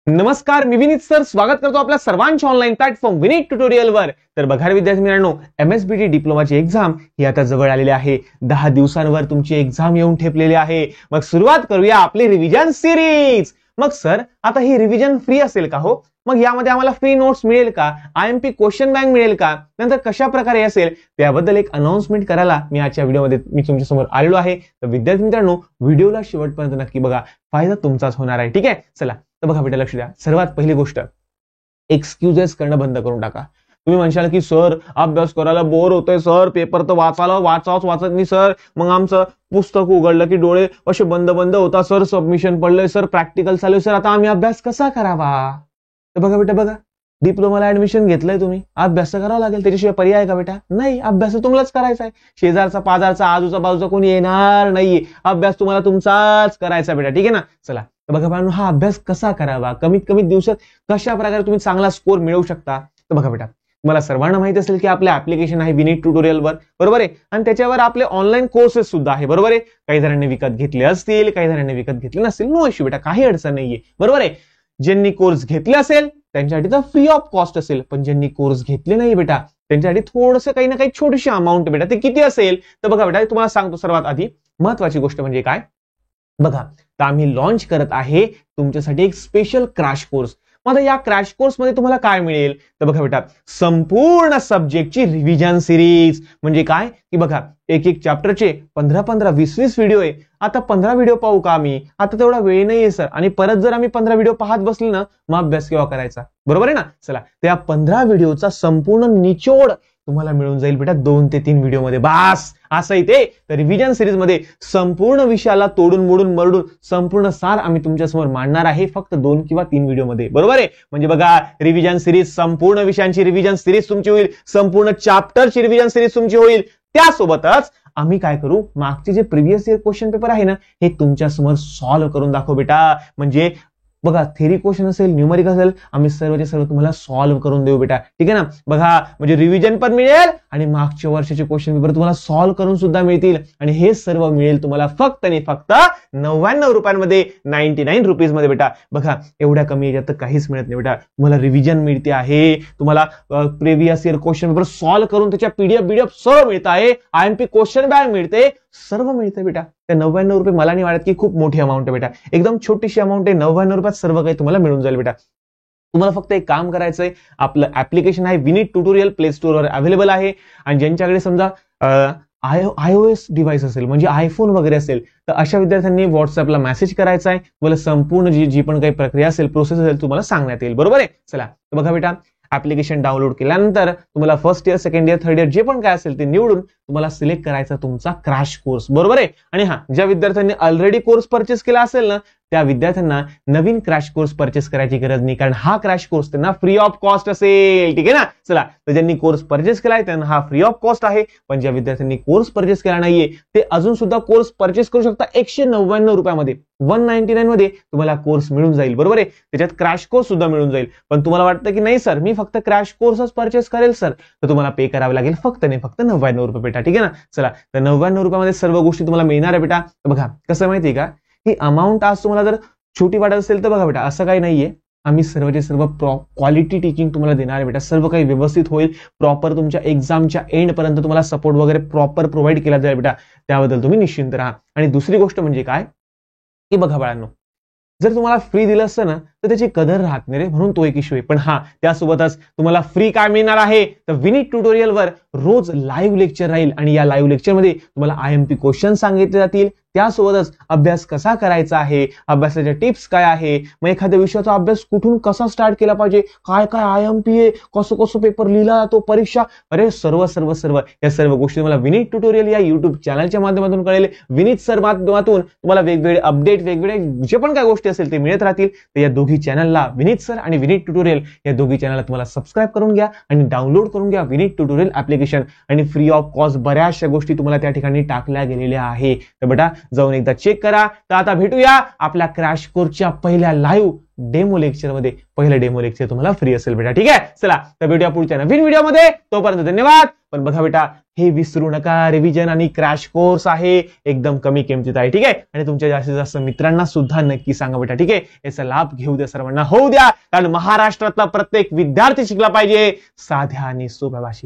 नमस्कार, मी विनीत सर स्वागत करतो आपल्या सर्वांच्या ऑनलाईन प्लॅटफॉर्म विनीत ट्युटोरियलवर। तर बघा विद्यार्थी मित्रांनो, एमएसबीटी डिप्लोमाची एक्झाम ही आता जवळ आलेली आहे। 10 दिवसांवर तुमची एक्झाम येऊन ठेपलेली आहे। मग सुरुवात करूया आपली रिव्हिजन सिरीज। मग सर आता ही रिव्हिजन फ्री असेल का हो? मग यामध्ये आम्हाला फ्री नोट्स मिळेल का? आयएमपी क्वेश्चन बँक मिळेल का? नंतर कशा प्रकारे असेल त्याबद्दल एक अनाउन्समेंट करायला मी आजच्या व्हिडिओमध्ये तुमच्या समोर आलेलो आहे। तर विद्यार्थी मित्रांनो, व्हिडिओला शेवटपर्यंत नक्की बघा, फायदा तुमचाच होणार आहे। ठीक आहे, चला तर बघा बेटा, लक्ष द्या। सर्वात पहिली गोष्ट, एक्सक्यूजेस करणं बंद करून टाका। तुम्ही म्हणशाल की सर अभ्यास करायला बोर होतोय सर, पेपर तर वाचावच वाचत नाही सर, मग आमचं पुस्तक उघडलं की डोळे असे बंद बंद होता सर, सबमिशन पडलंय सर, प्रॅक्टिकल चालू सर, आता आम्ही अभ्यास कसा करावा? तर बघा बेटा बघा, डिप्लोमाला ऍडमिशन घेतलंय तुम्ही, अभ्यास करावा लागेल, त्याच्याशिवाय पर्याय आहे का बेटा? नाही, अभ्यास तुम्हालाच करायचा आहे। शेजारचा पाजारचा आजूचा बाजूचा कोणी येणार नाहीये, अभ्यास तुम्हाला तुमचाच करायचा बेटा। ठीक आहे ना? चला तर बघा बाळांनो, हा अभ्यास कसा करावा, कमीत कमी दिवसात कशा प्रकारे तुम्ही चांगला स्कोर मिळवू शकता? तर बघा बेटा, तुम्हाला सर्वांना माहिती असेल की आपलं ऍप्लिकेशन आहे विनीत ट्युटोरियलवर, बरोबर आहे, आणि त्याच्यावर आपले ऑनलाईन कोर्सेस सुद्धा आहे, बरोबर आहे। काही जणांनी विकत घेतले असतील, काही जणांनी विकत घेतले नसतील, नो इश्यू बेटा, काही अडचण नाहीये, बरोबर आहे। ज्यांनी कोर्स घेतले असेल त्यांच्यासाठी तर फ्री ऑफ कॉस्ट असेल, पण ज्यांनी कोर्स घेतले नाही बेटा त्यांच्यासाठी थोडंसं काही ना काही छोटीशी अमाऊंट बेटा, ते किती असेल तर बघा बेटा, तुम्हाला सांगतो सर्वात आधी महत्वाची गोष्ट म्हणजे काय बघा, तर आम्ही लॉन्च करत आहे तुमच्यासाठी एक स्पेशल क्रॅश कोर्स। मग या क्रॅश कोर्स मध्ये तुम्हाला काय मिळेल तर बघा बेटा, संपूर्ण सब्जेक्टची रिव्हिजन सिरीज। म्हणजे काय की बघा, एक एक चॅप्टरचे 15-15, 20-20 व्हिडिओ आहे। आता 15 व्हिडिओ पाहू का आम्ही? आता तेवढा वेळ नाहीये सर, आणि परत जर आम्ही 15 व्हिडिओ पाहत बसले ना, मग अभ्यास केव्हा करायचा? बरोबर आहे ना? चला, त्या 15 व्हिडिओचा संपूर्ण निचोड तुम्हाला मिळून जाईल बेटा 2 ते 3 व्हिडिओ मध्ये, बास असं इथे। तर रिव्हिजन सिरीज मध्ये संपूर्ण विषयाला तोडून मोडून मरडून संपूर्ण सार आम्ही तुमच्या समोर मांडणार आहे, फक्त 2 किंवा 3 व्हिडिओ मध्ये, बरोबर आहे। म्हणजे बघा, रिव्हिजन सिरीज, संपूर्ण विषयांची रिव्हिजन सिरीज तुमची होईल, संपूर्ण चॅप्टरची रिव्हिजन सिरीज तुमची होईल। त्यासोबतच आम्ही काय करू, मागचे जे प्रिव्हियस इयर क्वेश्चन पेपर आहे ना, हे तुमच्या समोर सॉल्व्ह करून दाखवू बेटा। म्हणजे बघा, थेरी क्वेश्चन असेल, न्यूमरिक असेल, आम्ही सर्वचे सर्व तुम्हाला सॉल्व्ह करून देऊ बेटा। ठीक आहे ना? बघा, म्हणजे रिव्हिजन पण मिळेल आणि मागच्या वर्षाचे क्वेश्चन पेपर तुम्हाला सॉल्व्ह करून सुद्धा मिळतील, आणि हे सर्व मिळेल तुम्हाला फक्त आणि फक्त 99 रुपयांमध्ये, 99 रुपीज मध्ये बेटा। बघा, एवढ्या कमी याच्यात तर काहीच मिळत नाही बेटा। तुम्हाला रिव्हिजन मिळते आहे, तुम्हाला previous year question paper solve करून त्याच्या पीडीएफ सर्व मिळत आहे, आयएमपी क्वेश्चन बँक मिळते, सर्व मिळते बेटा। त्या 99 रुपये मला नाही वाटत की खूप मोठी अमाऊंट आहे बेटा, एकदम छोटीशी अमाऊंट आहे। 99 रुपयात सर्व काही तुम्हाला मिळून जाईल बेटा। तुम्हाला फक्त एक काम करायचंय, आपलं ऍप्लिकेशन आहे विनीत ट्युटोरियल, प्ले स्टोअरवर अवेलेबल आहे, आणि ज्यांच्याकडे समजा iOS डिव्हाइस असेल, म्हणजे आयफोन वगैरे असेल, तर अशा विद्यार्थ्यांनी व्हॉट्सअपला मेसेज करायचा आहे, तुम्हाला संपूर्ण जी पण काही प्रक्रिया असेल, प्रोसेस असेल, तुम्हाला सांगण्यात येईल, बरोबर आहे। चला तर बघा बेटा, ऍप्लिकेशन डाउनलोड केल्यानंतर तुम्हाला first year, second year, third year जे पण काय असेल ते निवडून तुम्हाला सिलेक्ट करायचा तुमचा क्रॅश कोर्स, बरोबर आहे। आणि हा, ज्या विद्यार्थ्यांनी ऑलरेडी कोर्स परचेस केला असेल ना, त्या विद्यार्थ्यांना नवीन क्रॅश कोर्स परचेस करायची गरज नाही, कारण हा क्रॅश कोर्स त्यांना फ्री ऑफ कॉस्ट असेल। ठीक आहे ना? चला, तर ज्यांनी कोर्स परचेस केलाय त्यांना हा फ्री ऑफ कॉस्ट आहे, पण ज्या विद्यार्थ्यांनी कोर्स परचेस केला नाहीये ते अजून सुद्धा कोर्स परचेस करू शकता 199 रुपयामध्ये, 199 मध्ये तुम्हाला कोर्स मिळून जाईल, बरोबर आहे। त्याच्यात क्रॅश कोर्स सुद्धा मिळून जाईल। पण तुम्हाला वाटतं की नाही सर, मी फक्त क्रॅश कोर्सच परचेस करेल सर, तर तुम्हाला पे करावे लागेल फक्त आणि फक्त 99 रुपये बेटा। ठीक आहे ना? चला, तर 99 रुपयामध्ये सर्व गोष्टी तुम्हाला मिळणार आहे बेटा। बघा, कसं माहितीये का, ही अमाऊंट आज तुम्हाला जर छोटी वाटत असेल तर बघा बेटा, असं काही नाहीये, आम्ही सर्वचे सर्व क्वालिटी टीचिंग तुम्हाला देणार आहे बेटा। सर्व काही व्यवस्थित होईल, प्रॉपर तुमच्या एक्झामच्या एंड पर्यंत तुम्हाला सपोर्ट वगैरे प्रॉपर प्रोव्हाइड केला जाईल बेटा, त्याबद्दल तुम्ही निश्चिंत राहा। आणि दुसरी गोष्ट म्हणजे काय की बघा बाळांनो, जर तुम्हाला फ्री दिलं असतं ना तर त्याची कदर राहत नाही रे, म्हणून तो एक इश्यू आहे। पण हा, त्यासोबतच तुम्हाला फ्री काय मिळणार आहे तर विनीत ट्युटोरियलवर रोज लाईव्ह लेक्चर राहील, आणि या लाईव्ह लेक्चरमध्ये तुम्हाला आयएमपी क्वेश्चन सांगितले जातील, त्यासोबतच अभ्यास कसा करायचा आहे, अभ्यासाच्या टिप्स काय आहे, मग एखाद्या विषयाचा अभ्यास कुठून कसा स्टार्ट केला पाहिजे, काय काय आयएमपी आहे, कसं कसं पेपर लिहिला जातो, परीक्षा, अरे सर्व सर्व सर्व या सर्व गोष्टी तुम्हाला विनीत ट्युटोरियल या युट्यूब चॅनलच्या माध्यमातून कळेल। विनीत सर माध्यमातून तुम्हाला वेगवेगळे अपडेट, वेगवेगळे जे पण काय गोष्टी असेल ते मिळत राहतील। तर या दोघी चॅनलला, विनीत सर आणि विनीत ट्युटोरियल, या दोघी चॅनलला तुम्हाला सबस्क्राईब करून घ्या आणि डाउनलोड करून घ्या विनीत ट्युटोरियल ऍप्लिकेशन। नोटिफिकेशन आणि फ्री ऑफ कॉस्ट बऱ्याचशा गोष्टी तुम्हाला त्या ठिकाणी टाकल्या गेलेल्या आहे. तर बेटा जाऊन एकदा चेक करा. तर आता भेटूया आपल्या क्रॅश कोर्सच्या पहिल्या लाईव्ह डेमो लेक्चर मध्ये. पहिलं डेमो लेक्चर तुम्हाला फ्री असेल बेटा. ठीक आहे, चला तर भेटूया पुढच्या नवीन व्हिडिओमध्ये. तोपर्यंत धन्यवाद. पण बघा बेटा, हे विसरू नका, रिव्हिजन आणि क्रॅश कोर्स आहे, एकदम कमी किमतीत आहे. ठीक आहे, आणि तुमच्या जास्तीत जास्त मित्रांना सुद्धा नक्की सांगा बेटा. ठीक आहे, याचा लाभ घेऊ द्या, सर्वांना होऊ द्या, कारण महाराष्ट्रातला प्रत्येक विद्यार्थी शिकला पाहिजे साध्या आणि सोप्या भाषेत.